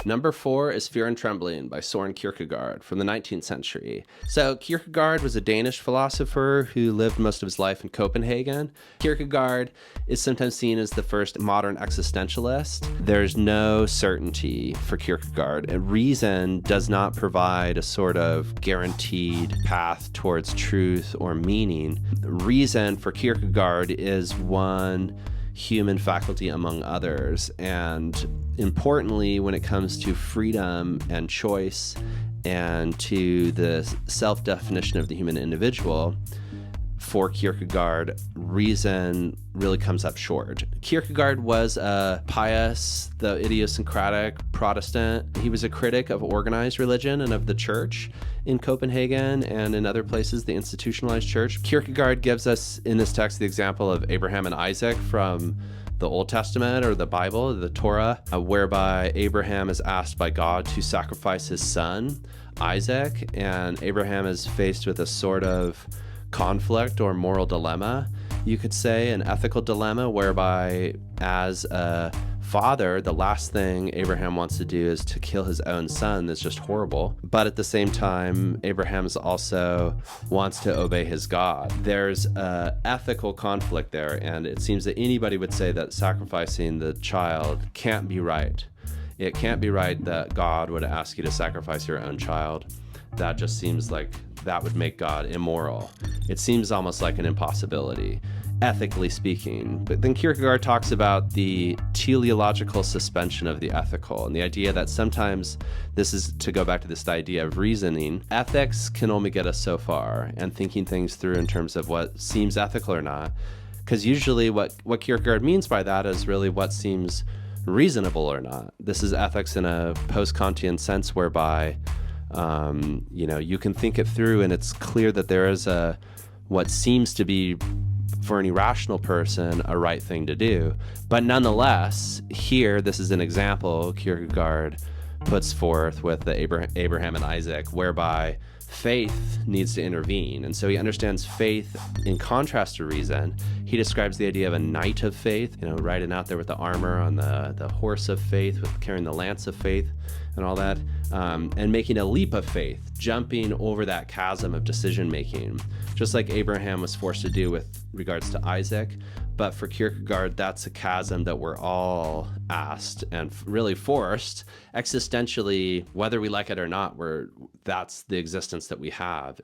Number 4 is Fear and Trembling by Soren Kierkegaard from the 19th century. So Kierkegaard was a Danish philosopher who lived most of his life in Copenhagen. Kierkegaard is sometimes seen as the first modern existentialist. There's no certainty for Kierkegaard, and reason does not provide a sort of guaranteed path towards truth or meaning. Reason for Kierkegaard is one human faculty among others, and importantly, when it comes to freedom and choice and to the self-definition of the human individual, for Kierkegaard, reason really comes up short. Kierkegaard was a pious, though idiosyncratic Protestant. He was a critic of organized religion and of the church in Copenhagen and in other places, the institutionalized church. Kierkegaard gives us in this text the example of Abraham and Isaac from the Old Testament or the Bible, the Torah, whereby Abraham is asked by God to sacrifice his son, Isaac, and Abraham is faced with a sort of conflict or moral dilemma, you could say, an ethical dilemma, whereby as a father, the last thing Abraham wants to do is to kill his own son. That's just horrible. But at the same time, Abraham also wants to obey his God. There's an ethical conflict there, and it seems that anybody would say that sacrificing the child can't be right. It can't be right that God would ask you to sacrifice your own child. That just seems like that would make God immoral. It seems almost like an impossibility, ethically speaking. But then Kierkegaard talks about the teleological suspension of the ethical, and the idea that sometimes, this is to go back to this idea of reasoning, ethics can only get us so far, and thinking things through in terms of what seems ethical or not. Because usually what Kierkegaard means by that is really what seems reasonable or not. This is ethics in a post-Kantian sense, whereby you can think it through, and it's clear that there is what seems to be, for an irrational person, a right thing to do. But nonetheless, here, this is an example Kierkegaard puts forth with the Abraham and Isaac, whereby faith needs to intervene. And so he understands faith in contrast to reason. He describes the idea of a knight of faith, riding out there with the armor on the horse of faith, with carrying the lance of faith and all that, and making a leap of faith, jumping over that chasm of decision making, just like Abraham was forced to do with regards to Isaac. But for Kierkegaard, that's a chasm that we're all asked and really forced existentially, whether we like it or not. That's the existence that we have.